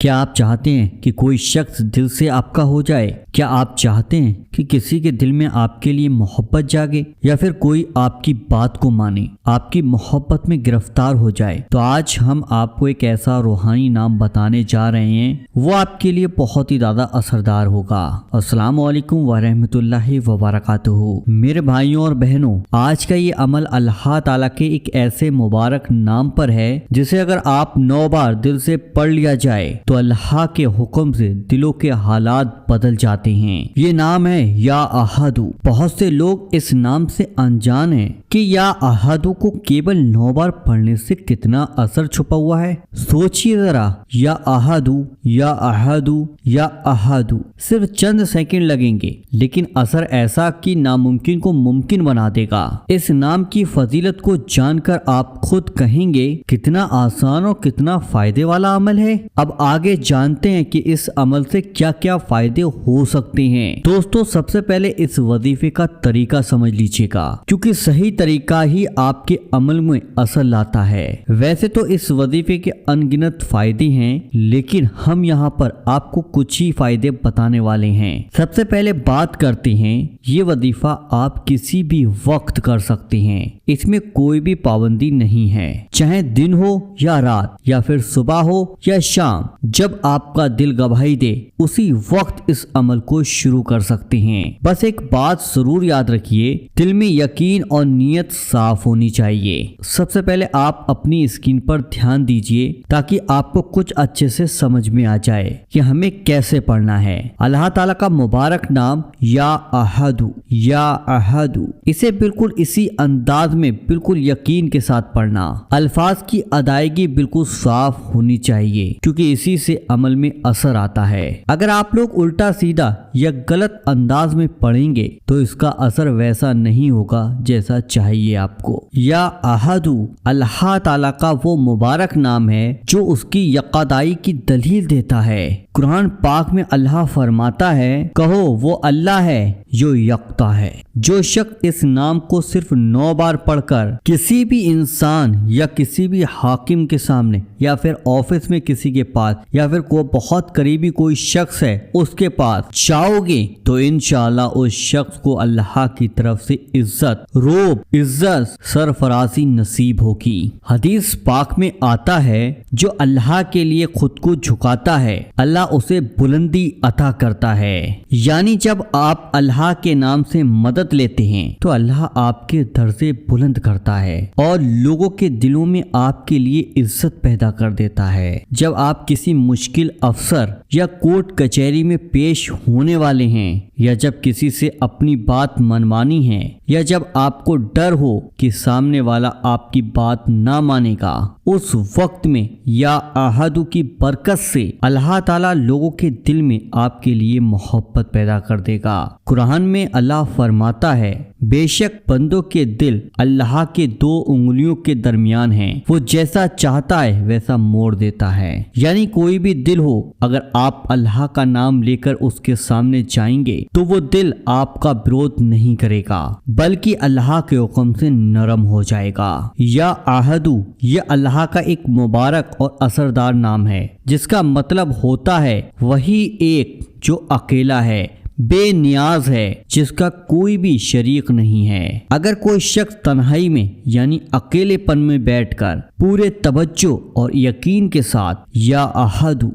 کیا آپ چاہتے ہیں کہ کوئی شخص دل سے آپ کا ہو جائے؟ کیا آپ چاہتے ہیں کہ کسی کے دل میں آپ کے لیے محبت جاگے، یا پھر کوئی آپ کی بات کو مانے، آپ کی محبت میں گرفتار ہو جائے؟ تو آج ہم آپ کو ایک ایسا روحانی نام بتانے جا رہے ہیں، وہ آپ کے لیے بہت ہی زیادہ اثردار ہوگا۔ السلام علیکم ورحمۃ اللہ وبرکاتہ۔ میرے بھائیوں اور بہنوں، آج کا یہ عمل اللہ تعالیٰ کے ایک ایسے مبارک نام پر ہے جسے اگر آپ 9 بار دل سے پڑھ لیا جائے تو اللہ کے حکم سے دلوں کے حالات بدل جاتے ہیں۔ یہ نام ہے یا احدو۔ بہت سے لوگ اس نام سے انجان ہیں کہ یا احدو کو کیول 9 بار پڑھنے سے کتنا اثر چھپا ہوا ہے۔ سوچئے ذرا، یا احدو یا احدو یا احدو، صرف چند سیکنڈ لگیں گے لیکن اثر ایسا کہ ناممکن کو ممکن بنا دے گا۔ اس نام کی فضیلت کو جان کر آپ خود کہیں گے کتنا آسان اور کتنا فائدے والا عمل ہے۔ اب آگے جانتے ہیں کہ اس عمل سے کیا کیا فائدے ہو سکتے ہیں۔ دوستو، سب سے پہلے اس وظیفے کا طریقہ سمجھ لیجیے گا، کیونکہ صحیح طریقہ ہی آپ کے عمل میں اثر لاتا ہے۔ ویسے تو اس وظیفے کے انگنت فائدے ہیں، لیکن ہم یہاں پر آپ کو کچھ ہی فائدے بتانے والے ہیں۔ سب سے پہلے بات کرتے ہیں، یہ وظیفہ آپ کسی بھی وقت کر سکتے ہیں۔ اس میں کوئی بھی پابندی نہیں ہے، چاہے دن ہو یا رات، یا پھر صبح ہو یا شام، جب آپ کا دل گواہی دے اسی وقت اس عمل کو شروع کر سکتے ہیں۔ بس ایک بات ضرور یاد رکھیے، دل میں یقین اور نیت صاف ہونی چاہیے۔ سب سے پہلے آپ اپنی اسکرین پر دھیان دیجئے تاکہ آپ کو کچھ اچھے سے سمجھ میں آ جائے کہ ہمیں کیسے پڑھنا ہے۔ اللہ تعالیٰ کا مبارک نام یا احدو، یا احدو، اسے بالکل اسی انداز میں بالکل یقین کے ساتھ پڑھنا۔ الفاظ کی ادائیگی بالکل صاف ہونی چاہیے، کیونکہ اسی سے عمل میں اثر آتا ہے۔ اگر آپ لوگ الٹا سیدھا یا غلط انداز میں پڑھیں گے تو اس کا اثر ویسا نہیں ہوگا جیسا چاہیے آپ کو۔ یا احدو اللہ تعالیٰ کا وہ مبارک نام ہے جو اس کی یکتائی کی دلیل دیتا ہے۔ قرآن پاک میں اللہ فرماتا ہے، کہو وہ اللہ ہے جو یکتا ہے۔ جو شخص اس نام کو صرف 9 بار پڑھ کر کسی بھی انسان یا کسی بھی حاکم کے سامنے، یا پھر آفس میں کسی کے پاس، یا پھر کوئی بہت قریبی کوئی شخص ہے اس کے پاس جاؤ گے تو انشاءاللہ اس شخص کو اللہ کی طرف سے عزت، عزت، سرفرازی نصیب ہوگی۔ حدیث پاک میں آتا ہے، جو اللہ کے لیے خود کو جھکاتا ہے اللہ اسے بلندی عطا کرتا ہے۔ یعنی جب آپ اللہ کے نام سے مدد لیتے ہیں تو اللہ آپ کے درجے بلند کرتا ہے اور لوگوں کے دلوں میں آپ کے لیے عزت پیدا کر دیتا ہے۔ جب آپ کسی مشکل افسر یا کورٹ کچہری میں پیش ہونے والے ہیں، یا جب کسی سے اپنی بات منوانی ہے، یا جب آپ کو ڈر ہو کہ سامنے والا آپ کی بات نہ مانے گا، اس وقت میں یا احدو کی برکت سے اللہ تعالیٰ لوگوں کے دل میں آپ کے لیے محبت پیدا کر دے گا۔ قرآن میں اللہ فرماتا ہے، بے شک بندوں کے دل اللہ کے 2 انگلیوں کے درمیان ہیں، وہ جیسا چاہتا ہے ویسا موڑ دیتا ہے۔ یعنی کوئی بھی دل ہو، اگر آپ اللہ کا نام لے کر اس کے سامنے جائیں گے تو وہ دل آپ کا برود نہیں کرے گا، بلکہ اللہ کے حکم سے نرم ہو جائے گا۔ یا احدو یہ اللہ کا ایک مبارک اور اثردار نام ہے، جس کا مطلب ہوتا ہے وہی ایک جو اکیلا ہے، بے نیاز ہے، جس کا کوئی بھی شریک نہیں ہے۔ اگر کوئی شخص تنہائی میں یعنی اکیلے پن میں بیٹھ کر پورے توجہ اور یقین کے ساتھ یا احدو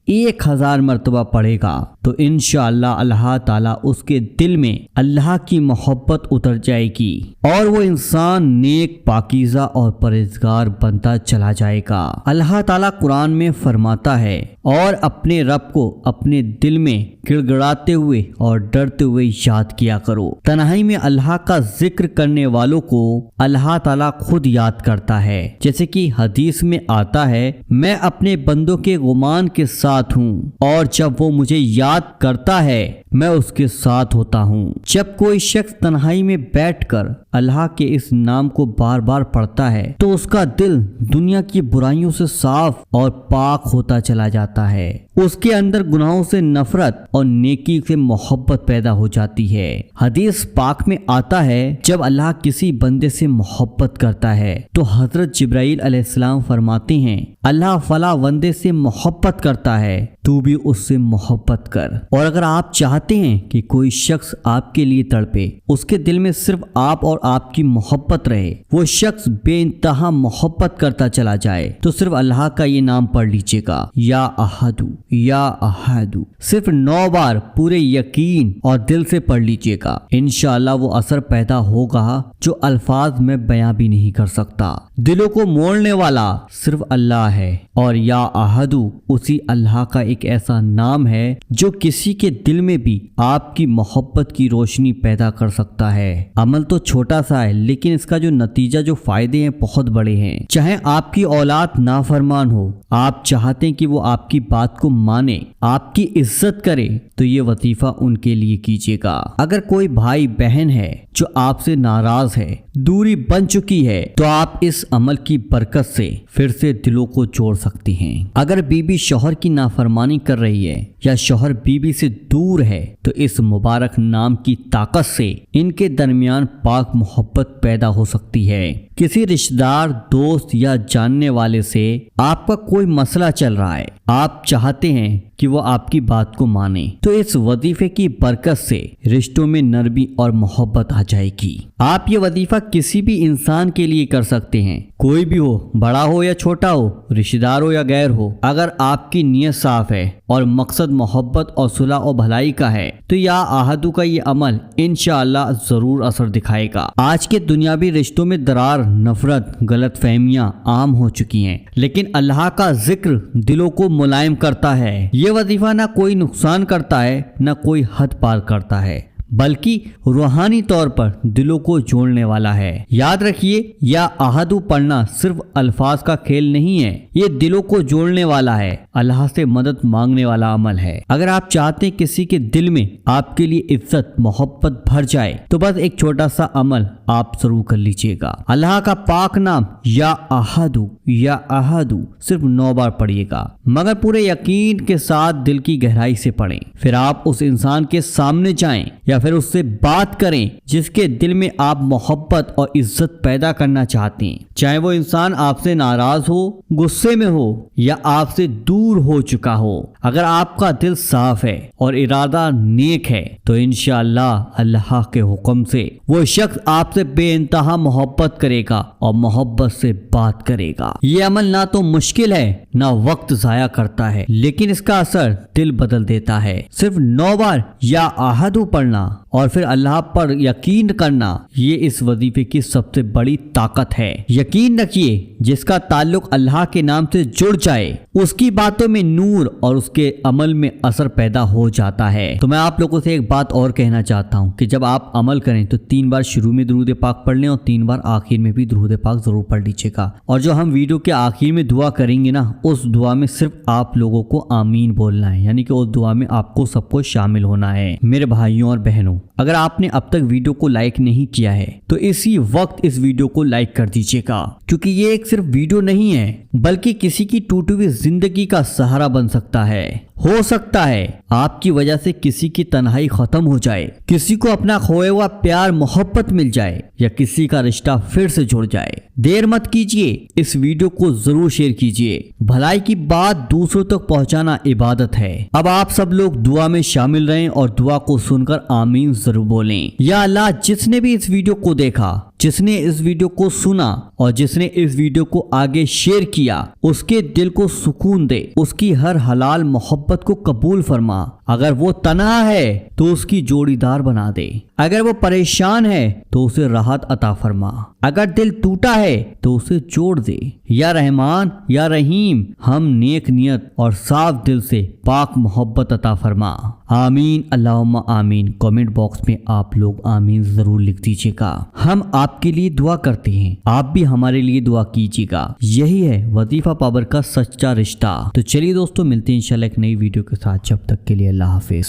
1000 مرتبہ پڑھے گا تو انشاءاللہ اللہ تعالیٰ اس کے دل میں اللہ کی محبت اتر جائے گی اور وہ انسان نیک، پاکیزہ اور پرہیزگار بنتا چلا جائے گا۔ اللہ تعالیٰ قرآن میں فرماتا ہے، اور اپنے رب کو اپنے دل میں گڑگڑاتے ہوئے اور ڈرتے ہوئے یاد کیا کرو۔ تنہائی میں اللہ کا ذکر کرنے والوں کو اللہ تعالیٰ خود یاد کرتا ہے، جیسے کہ حدیث میں آتا ہے، میں اپنے بندوں کے گمان کے ساتھ ہوں، اور جب وہ مجھے یاد کرتا ہے मैं उसके साथ होता हूँ। जब कोई शख्स तन्हाई में बैठकर अल्लाह के इस नाम को बार बार पढ़ता है तो उसका दिल दुनिया की बुराइयों से साफ और पाक होता चला जाता है। उसके अंदर गुनाहों से नफरत और नेकी से मोहब्बत पैदा हो जाती है। हदीस पाक में आता है जब अल्लाह किसी बंदे से मोहब्बत करता है तो हजरत जिब्राइल अलैहिस्सलाम फरमाते हैं, अल्लाह फला बंदे से मोहब्बत करता है, तू भी उससे मोहब्बत कर। और अगर आप चाहते हैं कि कोई शख्स आपके लिए तड़पे, उसके दिल में सिर्फ आप और आपकी मोहब्बत रहे, वो शख्स बेइंतहा मोहब्बत करता चला जाए, तो सिर्फ अल्लाह का ये नाम पढ़ लीजिएगा, या अहदु या अहदु, सिर्फ 9 बार पूरे यकीन और दिल से पढ़ लीजिएगा। इंशाअल्लाह वो असर पैदा होगा जो अल्फाज में बयां भी नहीं कर सकता। दिलों को मोड़ने वाला सिर्फ अल्लाह है और या अहदु उसी अल्लाह का एक ऐसा नाम है जो किसी के दिल में भी आपकी मोहब्बत की रोशनी पैदा कर सकता है। अमल तो छोटा सा है लेकिन इसका जो नतीजा, जो फायदे हैं बहुत बड़े हैं। चाहे आपकी औलाद नाफरमान हो, आप चाहते हैं कि वो आपकी बात को माने, आपकी इज्जत करे, तो ये वजीफा उनके लिए कीजिएगा। अगर कोई भाई बहन है जो आपसे नाराज है, दूरी बन चुकी है, तो आप इस अमल की बरकत से फिर से दिलों को जोड़ सकती हैं। अगर बीबी शौहर की नाफरमानी कर रही है या शौहर बीबी से दूर है, तो इस मुबारक नाम की ताकत से इनके दरमियान पाक मोहब्बत पैदा हो सकती है। किसी रिश्तेदार, दोस्त या जानने वाले से आपका कोई मसला चल रहा है, आप चाहते हैं कि वो आपकी बात को माने, तो इस वजीफे की बरकत से रिश्तों में नरमी और मोहब्बत आ जाएगी। आप ये वजीफा किसी भी इंसान के लिए कर सकते हैं, कोई भी हो, बड़ा हो या छोटा हो, रिश्तेदार हो या गैर हो। अगर आपकी नीयत साफ है और मकसद मोहब्बत और सुलह और भलाई का है, तो या आहदू का ये अमल इंशाअल्लाह जरूर असर दिखाएगा। आज के दुनियावी रिश्तों में दरार, नफरत, गलत फहमियां आम हो चुकी हैं, लेकिन अल्लाह का जिक्र दिलों को मुलायम करता है। ये वजीफा ना कोई नुकसान करता है, ना कोई हद पार करता है, बल्कि रूहानी तौर पर दिलों को जोड़ने वाला है। याद रखिए, या आहदू पढ़ना सिर्फ अल्फाज का खेल नहीं है, ये दिलों को जोड़ने वाला है, अल्लाह से मदद मांगने वाला अमल है। अगर आप चाहते हैं किसी के दिल में आपके लिए इज्जत मोहब्बत भर जाए, तो बस एक छोटा सा अमल आप जरूर कर लीजिएगा। अल्लाह का पाक नाम या अहदू सिर्फ 9 बार पढ़िएगा, मगर पूरे यकीन के साथ दिल की गहराई से पढ़ें। फिर आप उस इंसान के सामने जाएं या फिर उससे बात करें जिसके दिल में आप मोहब्बत और इज्जत पैदा करना चाहते हैं। चाहे वो इंसान आपसे नाराज हो, गुस्से में हो या आपसे दूर हो चुका हो, अगर आपका दिल साफ है और इरादा नेक है, तो इंशाअल्लाह अल्लाह के हुक्म से वो शख्स आपसे बेइंतहा मोहब्बत करेगा और मोहब्बत से बात करेगा। ये अमल ना तो मुश्किल है, ना वक्त जाया करता है, लेकिन इसका असर दिल बदल देता है। सिर्फ 9 बार या आहदू पढ़ना और फिर अल्लाह पर यकीन करना, ये इस वजीफे की सबसे बड़ी ताकत है। यकीन रखिए, जिसका ताल्लुक अल्लाह के नाम से जुड़ जाए, उसकी बातों में नूर और उसके अमल में असर पैदा हो जाता है। तो मैं आप लोगों से एक बात और कहना चाहता हूँ कि जब आप अमल करें तो 3 बार शुरू में दुरूद पाक पढ़ लें और 3 बार आखिर में भी दुरूद पाक जरूर पढ़ लीजिएगा। और जो हम वीडियो के आखिर में दुआ करेंगे ना, उस दुआ में सिर्फ आप लोगों को आमीन बोलना है, यानी कि उस दुआ में आपको सबको शामिल होना है। मेरे भाइयों और बहनों, अगर आपने अब तक वीडियो को लाइक नहीं किया है तो इसी वक्त इस वीडियो को लाइक कर दीजिएगा, क्योंकि ये एक सिर्फ वीडियो नहीं है बल्कि किसी की टूटी हुई जिंदगी का सहारा बन सकता है। हो सकता है आपकी वजह से किसी की तन्हाई खत्म हो जाए, किसी को अपना खोया हुआ प्यार मोहब्बत मिल जाए या किसी का रिश्ता फिर से जुड़ जाए। देर मत कीजिए, इस वीडियो को जरूर शेयर कीजिए। भलाई की बात दूसरों तक पहुंचाना इबादत है। अब आप सब लोग दुआ में शामिल रहें और दुआ को सुनकर आमीन जरूर बोलें। या अल्लाह, जिसने भी इस वीडियो को देखा, जिसने इस वीडियो को सुना और जिसने इस वीडियो को आगे शेयर किया, उसके दिल को सुकून दे, उसकी हर हलाल मोहब्बत को कबूल फरमा। अगर वो तन्हा है तो उसकी जोड़ीदार बना दे, अगर वो परेशान है तो उसे राहत अता फरमा, अगर दिल टूटा है तो उसे जोड़ दे। या रहमान या रहीम, हम नेक नियत और साफ दिल से पाक मोहब्बत अता फरमा। आमीन अल्लाहुम्मा आमीन। कमेंट बॉक्स में आप लोग आमीन जरूर लिख दीजिएगा। हम आपके लिए दुआ करते हैं, आप भी हमारे लिए दुआ कीजिएगा। यही है वजीफा पावर का सच्चा रिश्ता। तो चलिए दोस्तों, मिलते हैं इंशाल्लाह एक नई वीडियो के साथ। जब तक के लिए अल्लाह हाफिज।